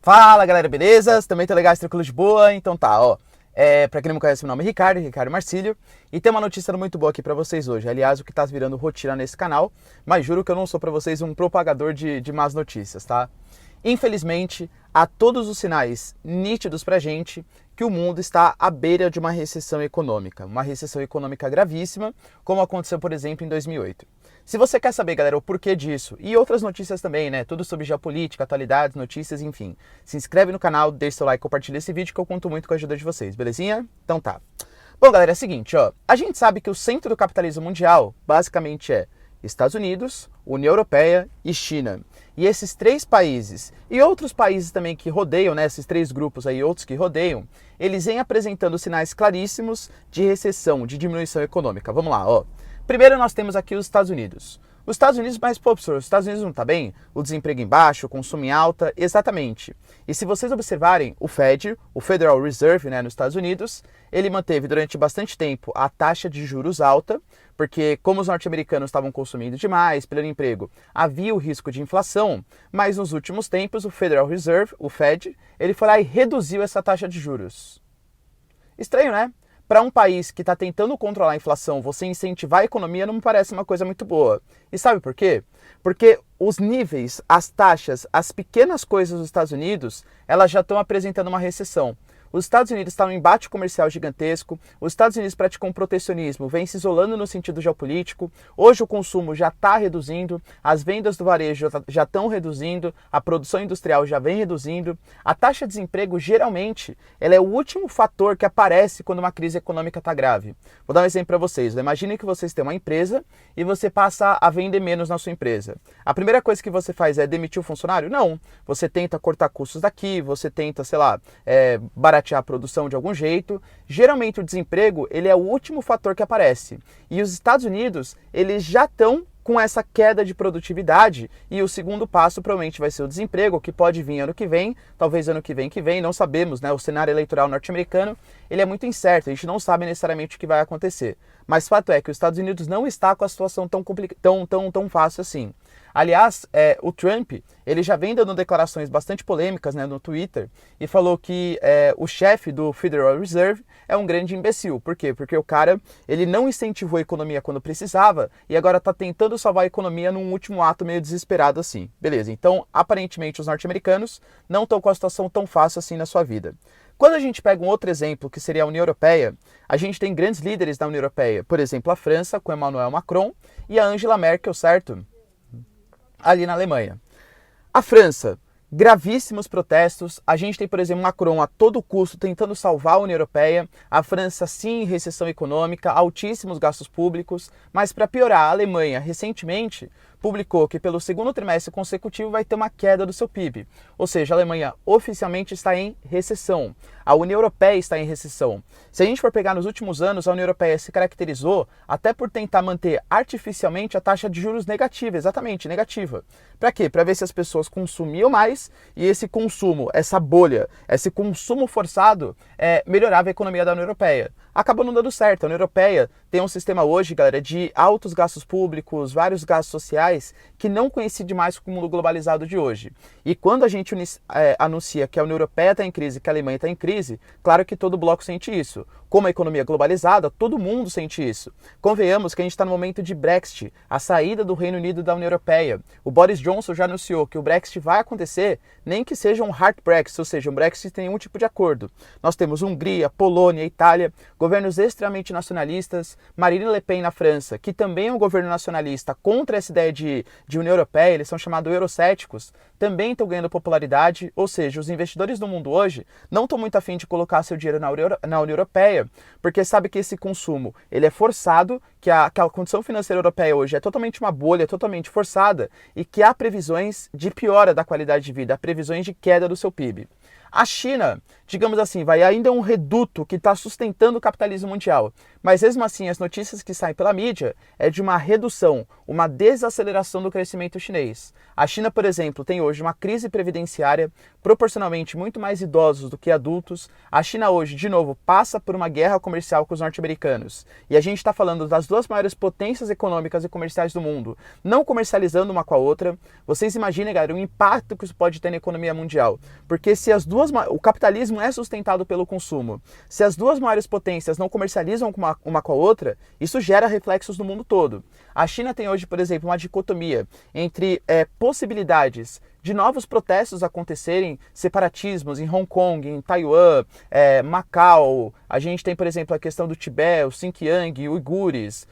Fala galera, beleza? Também tô legal, tranquilo de boa? Então tá, ó. Pra quem não me conhece, meu nome é Ricardo Marcílio. E tem uma notícia muito boa aqui pra vocês hoje. Aliás, o que tá virando rotina nesse canal. Mas juro que eu não sou pra vocês um propagador de más notícias, tá? Infelizmente, há todos os sinais nítidos pra gente que o mundo está à beira de uma recessão econômica. Uma recessão econômica gravíssima, como aconteceu, por exemplo, em 2008. Se você quer saber, galera, o porquê disso e outras notícias também, né? Tudo sobre geopolítica, atualidades, notícias, enfim. Se inscreve no canal, deixa seu like, compartilha esse vídeo que eu conto muito com a ajuda de vocês, belezinha? Então tá. Bom, galera, é o seguinte, ó. A gente sabe que o centro do capitalismo mundial, basicamente, é Estados Unidos, União Europeia e China. E esses três países, e outros países também que rodeiam, né, esses três grupos aí, outros que rodeiam, eles vêm apresentando sinais claríssimos de recessão, de diminuição econômica. Vamos lá, ó. Primeiro nós temos aqui os Estados Unidos. Os Estados Unidos, mas pô, professor, os Estados Unidos não está bem? O desemprego em baixo, o consumo em alta, exatamente. E se vocês observarem, o Fed, o Federal Reserve, né, nos Estados Unidos, ele manteve durante bastante tempo a taxa de juros alta, porque como os norte-americanos estavam consumindo demais, pelo emprego, havia o risco de inflação, mas nos últimos tempos o Federal Reserve, o Fed, ele foi lá e reduziu essa taxa de juros. Estranho, né? Para um país que está tentando controlar a inflação, você incentivar a economia não me parece uma coisa muito boa. E sabe por quê? Porque os níveis, as taxas, as pequenas coisas dos Estados Unidos, elas já estão apresentando uma recessão. Os Estados Unidos estão em um embate comercial gigantesco, os Estados Unidos praticam um protecionismo, vem se isolando no sentido geopolítico, hoje o consumo já está reduzindo, as vendas do varejo já estão reduzindo, a produção industrial já vem reduzindo, a taxa de desemprego geralmente ela é o último fator que aparece quando uma crise econômica está grave. Vou dar um exemplo para vocês, imagine que vocês têm uma empresa e você passa a vender menos na sua empresa. A primeira coisa que você faz é demitir o funcionário? Não, você tenta cortar custos daqui, você tenta, sei lá, baratear a produção de algum jeito. Geralmente o desemprego ele é o último fator que aparece. E os Estados Unidos eles já estão com essa queda de produtividade e o segundo passo provavelmente vai ser o desemprego, que pode vir ano que vem, talvez ano que vem, não sabemos, né? O cenário eleitoral norte-americano ele é muito incerto, a gente não sabe necessariamente o que vai acontecer. Mas fato é que os Estados Unidos não está com a situação tão fácil assim. Aliás, o Trump, ele já vem dando declarações bastante polêmicas, né, no Twitter e falou que o chefe do Federal Reserve é um grande imbecil. Por quê? Porque o cara, ele não incentivou a economia quando precisava e agora está tentando salvar a economia num último ato meio desesperado assim. Beleza, então aparentemente os norte-americanos não estão com a situação tão fácil assim na sua vida. Quando a gente pega um outro exemplo, que seria a União Europeia, a gente tem grandes líderes da União Europeia. Por exemplo, a França, com Emmanuel Macron, e a Angela Merkel, certo? Ali na Alemanha. A França, gravíssimos protestos. A gente tem, por exemplo, Macron a todo custo tentando salvar a União Europeia. A França, sim, em recessão econômica, altíssimos gastos públicos. Mas, para piorar, a Alemanha, recentemente, publicou que pelo segundo trimestre consecutivo vai ter uma queda do seu PIB. Ou seja, a Alemanha oficialmente está em recessão. A União Europeia está em recessão. Se a gente for pegar nos últimos anos, a União Europeia se caracterizou até por tentar manter artificialmente a taxa de juros negativa, exatamente, negativa. Para quê? Para ver se as pessoas consumiam mais e esse consumo, essa bolha, esse consumo forçado melhorava a economia da União Europeia. Acabou não dando certo. A União Europeia tem um sistema hoje, galera, de altos gastos públicos, vários gastos sociais, que não coincide mais com o mundo globalizado de hoje. E quando a gente anuncia que a União Europeia está em crise, que a Alemanha está em crise, claro que todo bloco sente isso. Como a economia é globalizada, todo mundo sente isso. Convenhamos que a gente está no momento de Brexit, a saída do Reino Unido da União Europeia. O Boris Johnson já anunciou que o Brexit vai acontecer, nem que seja um hard Brexit, ou seja, um Brexit sem nenhum tipo de acordo. Nós temos Hungria, Polônia, Itália, governos extremamente nacionalistas. Marine Le Pen na França, que também é um governo nacionalista contra essa ideia de União Europeia, eles são chamados eurocéticos, também estão ganhando popularidade, ou seja, os investidores do mundo hoje não estão muito afim de colocar seu dinheiro na União Europeia, porque sabe que esse consumo ele é forçado, que a condição financeira europeia hoje é totalmente uma bolha, totalmente forçada, e que há previsões de piora da qualidade de vida, há previsões de queda do seu PIB. A China, digamos assim, ainda é um reduto que está sustentando o capitalismo mundial. Mas mesmo assim, as notícias que saem pela mídia é de uma redução, uma desaceleração do crescimento chinês. A China, por exemplo, tem hoje uma crise previdenciária, proporcionalmente muito mais idosos do que adultos. A China hoje, de novo, passa por uma guerra comercial com os norte-americanos. E a gente está falando das duas duas maiores potências econômicas e comerciais do mundo não comercializando uma com a outra, vocês imaginem, galera, o impacto que isso pode ter na economia mundial. Porque se o capitalismo é sustentado pelo consumo, se as duas maiores potências não comercializam uma com a outra, isso gera reflexos no mundo todo. A China tem hoje, por exemplo, uma dicotomia entre possibilidades de novos protestos acontecerem, separatismos em Hong Kong, em Taiwan, Macau. A gente tem, por exemplo, a questão do Tibete, o Xinjiang, uigures,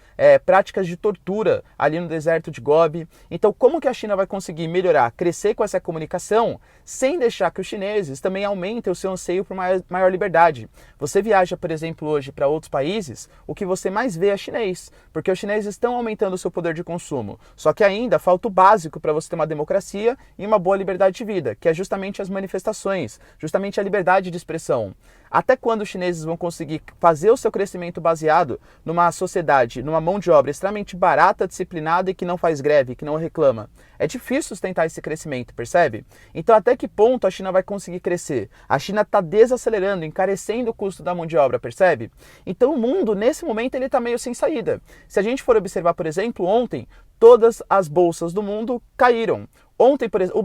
práticas de tortura ali no deserto de Gobi. Então, como que a China vai conseguir melhorar, crescer com essa comunicação, sem deixar que os chineses também aumentem o seu anseio por maior liberdade? Você viaja, por exemplo, hoje para outros países, o que você mais vê é chinês, porque os chineses estão aumentando o seu poder de consumo. Só que ainda falta o básico para você ter uma democracia e uma boa liberdade de vida, que é justamente as manifestações, justamente a liberdade de expressão. Até quando os chineses vão conseguir fazer o seu crescimento baseado numa sociedade, numa mão de obra extremamente barata, disciplinada e que não faz greve, que não reclama? É difícil sustentar esse crescimento, percebe? Então até que ponto a China vai conseguir crescer? A China está desacelerando, encarecendo o custo da mão de obra, percebe? Então o mundo, nesse momento, ele está meio sem saída. Se a gente for observar, por exemplo, ontem, todas as bolsas do mundo caíram. Ontem, por exemplo,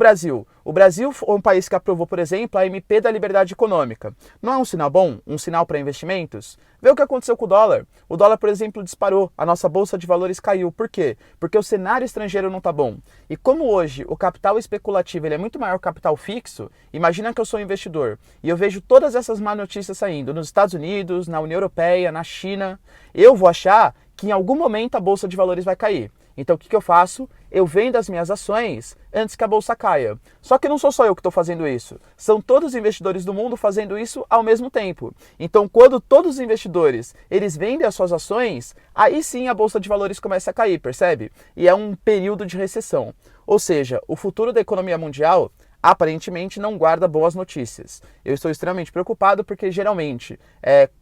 o Brasil foi um país que aprovou, por exemplo, a MP da liberdade econômica. Não é um sinal bom? Um sinal para investimentos? Vê o que aconteceu com o dólar. O dólar, por exemplo, disparou. A nossa bolsa de valores caiu. Por quê? Porque o cenário estrangeiro não está bom. E como hoje o capital especulativo ele é muito maior que o capital fixo, imagina que eu sou um investidor e eu vejo todas essas má notícias saindo nos Estados Unidos, na União Europeia, na China, eu vou achar que em algum momento a bolsa de valores vai cair. Então o que eu faço? Eu vendo as minhas ações antes que a bolsa caia. Só que não sou só eu que estou fazendo isso. São todos os investidores do mundo fazendo isso ao mesmo tempo. Então quando todos os investidores eles vendem as suas ações, aí sim a bolsa de valores começa a cair, percebe? E é um período de recessão. Ou seja, o futuro da economia mundial aparentemente não guarda boas notícias. Eu estou extremamente preocupado porque geralmente,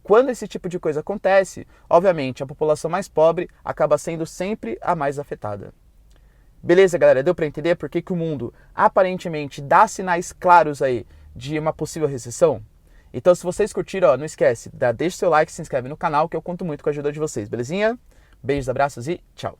quando esse tipo de coisa acontece, obviamente a população mais pobre acaba sendo sempre a mais afetada. Beleza, galera? Deu para entender por que o mundo aparentemente dá sinais claros aí de uma possível recessão? Então, se vocês curtiram, não esquece, deixa seu like, se inscreve no canal que eu conto muito com a ajuda de vocês, belezinha? Beijos, abraços e tchau!